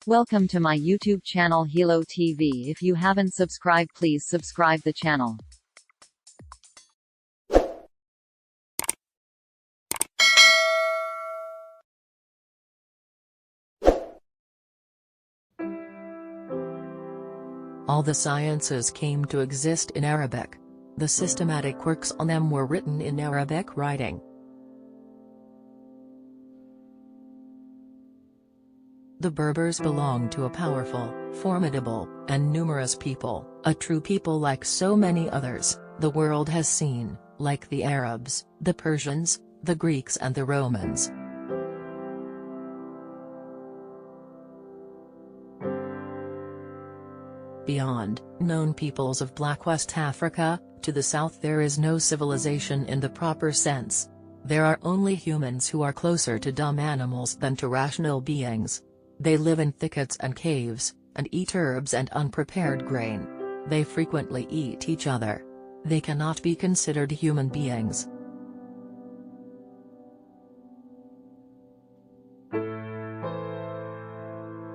Welcome to my YouTube channel HeloTV. If you haven't subscribed, please subscribe the channel. All the sciences came to exist in Arabic. The systematic works on them were written in Arabic writing. The Berbers belonged to a powerful, formidable, and numerous people, a true people like so many others the world has seen, like the Arabs, the Persians, the Greeks and the Romans. Beyond known peoples of Black West Africa, to the south there is no civilization in the proper sense. There are only humans who are closer to dumb animals than to rational beings. They live in thickets and caves, and eat herbs and unprepared grain. They frequently eat each other. They cannot be considered human beings.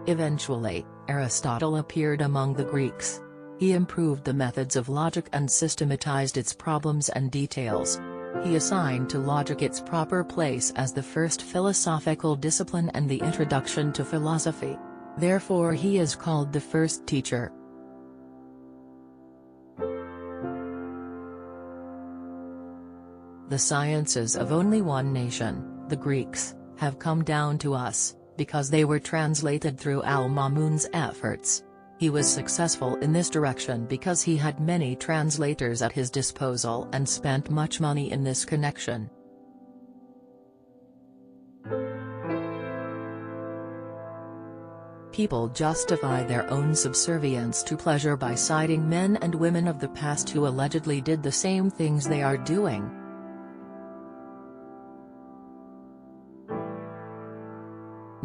Eventually, Aristotle appeared among the Greeks. He improved the methods of logic and systematized its problems and details. He assigned to logic its proper place as the first philosophical discipline and the introduction to philosophy. Therefore he is called the first teacher. The sciences of only one nation, the Greeks, have come down to us, because they were translated through Al-Mamun's efforts. He was successful in this direction because he had many translators at his disposal and spent much money in this connection. People justify their own subservience to pleasure by citing men and women of the past who allegedly did the same things they are doing.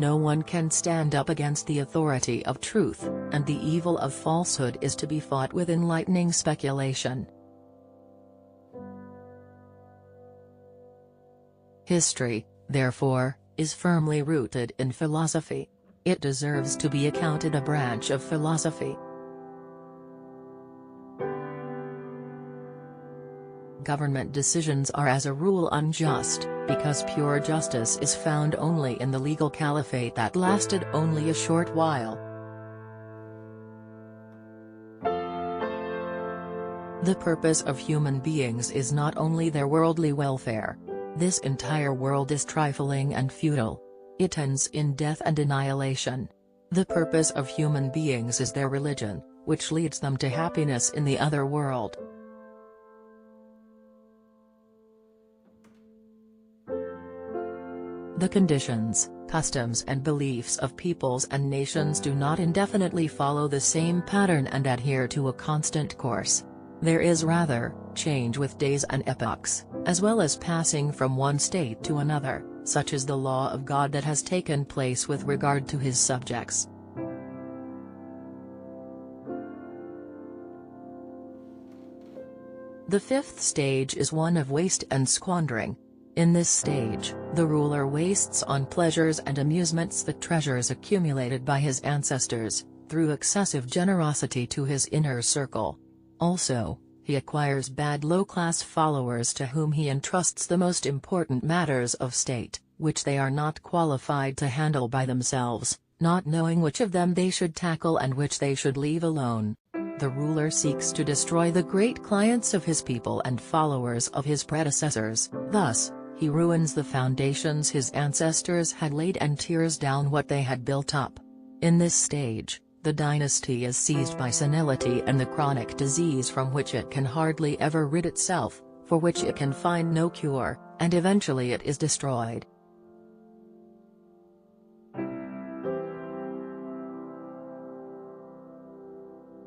No one can stand up against the authority of truth, and the evil of falsehood is to be fought with enlightening speculation. History, therefore, is firmly rooted in philosophy. It deserves to be accounted a branch of philosophy. Government decisions are as a rule unjust, because pure justice is found only in the legal caliphate that lasted only a short while. The purpose of human beings is not only their worldly welfare. This entire world is trifling and futile. It ends in death and annihilation. The purpose of human beings is their religion, which leads them to happiness in the other world. The conditions, customs and beliefs of peoples and nations do not indefinitely follow the same pattern and adhere to a constant course. There is rather, change with days and epochs, as well as passing from one state to another, such is the law of God that has taken place with regard to his subjects. The fifth stage is one of waste and squandering. In this stage, the ruler wastes on pleasures and amusements the treasures accumulated by his ancestors, through excessive generosity to his inner circle. Also, he acquires bad low-class followers to whom he entrusts the most important matters of state, which they are not qualified to handle by themselves, not knowing which of them they should tackle and which they should leave alone. The ruler seeks to destroy the great clients of his people and followers of his predecessors. Thus, he ruins the foundations his ancestors had laid and tears down what they had built up. In this stage, the dynasty is seized by senility and the chronic disease from which it can hardly ever rid itself, for which it can find no cure, and eventually it is destroyed.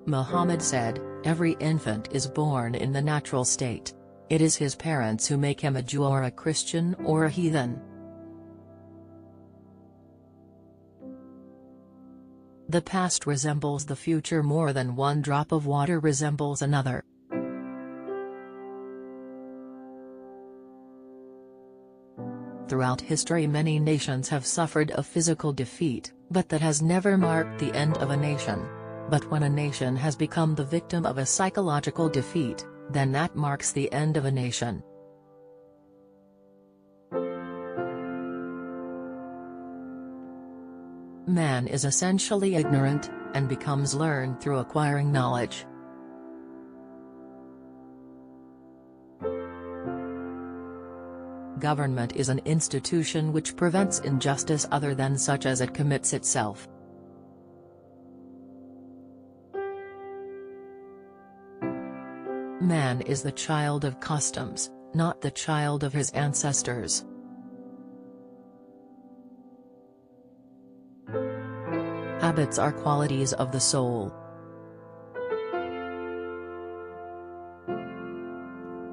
Muhammad said, "Every infant is born in the natural state. It is his parents who make him a Jew or a Christian or a heathen." The past resembles the future more than one drop of water resembles another. Throughout history many nations have suffered a physical defeat, but that has never marked the end of a nation. But when a nation has become the victim of a psychological defeat, then that marks the end of a nation. Man is essentially ignorant, and becomes learned through acquiring knowledge. Government is an institution which prevents injustice other than such as it commits itself. Man is the child of customs, not the child of his ancestors. Habits are qualities of the soul.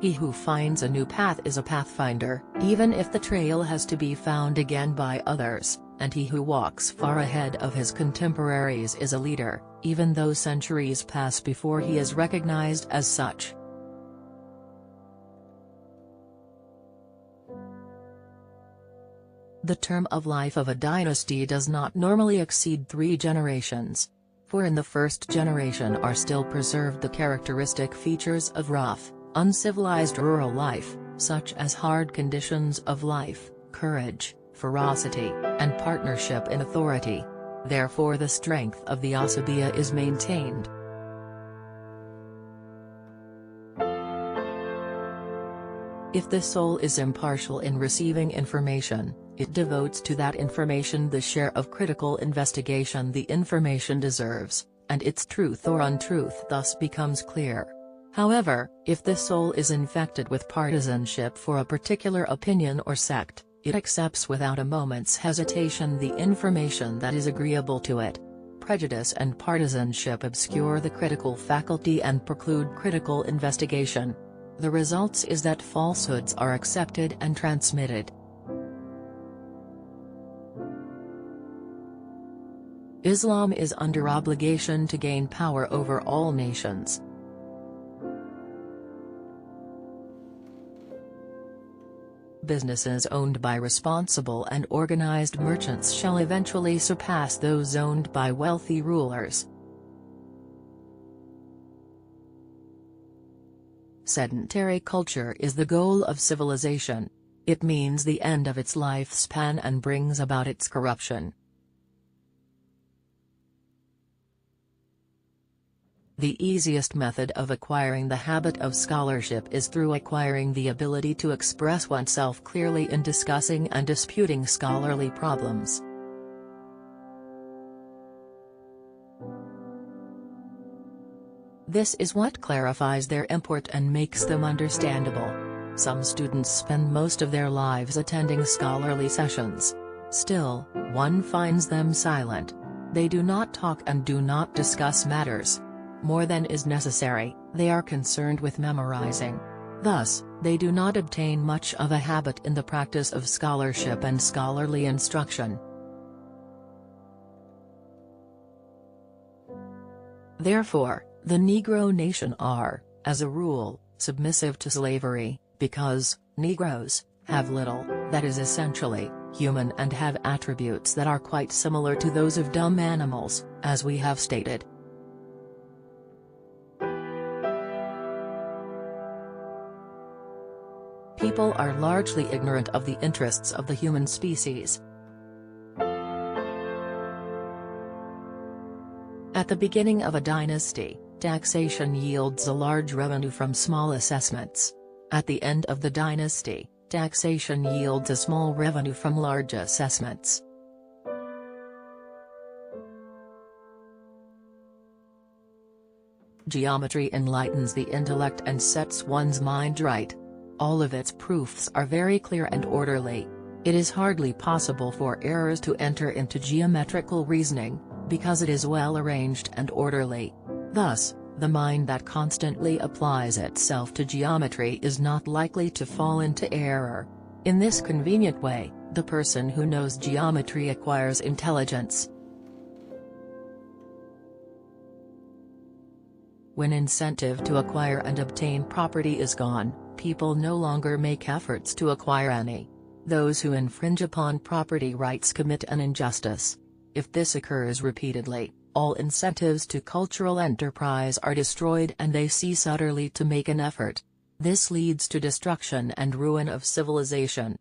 He who finds a new path is a pathfinder, even if the trail has to be found again by others, and he who walks far ahead of his contemporaries is a leader, even though centuries pass before he is recognized as such. The term of life of a dynasty does not normally exceed 3 generations. For in the first generation are still preserved the characteristic features of rough, uncivilized rural life, such as hard conditions of life, courage, ferocity, and partnership in authority. Therefore the strength of the asabiya is maintained. If the soul is impartial in receiving information, it devotes to that information the share of critical investigation the information deserves, and its truth or untruth thus becomes clear. However, if the soul is infected with partisanship for a particular opinion or sect, it accepts without a moment's hesitation the information that is agreeable to it. Prejudice and partisanship obscure the critical faculty and preclude critical investigation. The results is that falsehoods are accepted and transmitted. Islam is under obligation to gain power over all nations. Businesses owned by responsible and organized merchants shall eventually surpass those owned by wealthy rulers. Sedentary culture is the goal of civilization. It means the end of its lifespan and brings about its corruption. The easiest method of acquiring the habit of scholarship is through acquiring the ability to express oneself clearly in discussing and disputing scholarly problems. This is what clarifies their import and makes them understandable. Some students spend most of their lives attending scholarly sessions. Still, one finds them silent. They do not talk and do not discuss matters more than is necessary. They are concerned with memorizing. Thus, they do not obtain much of a habit in the practice of scholarship and scholarly instruction. Therefore, the Negro nation are, as a rule, submissive to slavery, because Negroes have little that is essentially human and have attributes that are quite similar to those of dumb animals, as we have stated. People are largely ignorant of the interests of the human species. At the beginning of a dynasty, taxation yields a large revenue from small assessments. At the end of the dynasty, taxation yields a small revenue from large assessments. Geometry enlightens the intellect and sets one's mind right. All of its proofs are very clear and orderly. It is hardly possible for errors to enter into geometrical reasoning, because it is well arranged and orderly. Thus, the mind that constantly applies itself to geometry is not likely to fall into error. In this convenient way, the person who knows geometry acquires intelligence. When incentive to acquire and obtain property is gone, people no longer make efforts to acquire any. Those who infringe upon property rights commit an injustice. If this occurs repeatedly, all incentives to cultural enterprise are destroyed and they cease utterly to make an effort. This leads to destruction and ruin of civilization.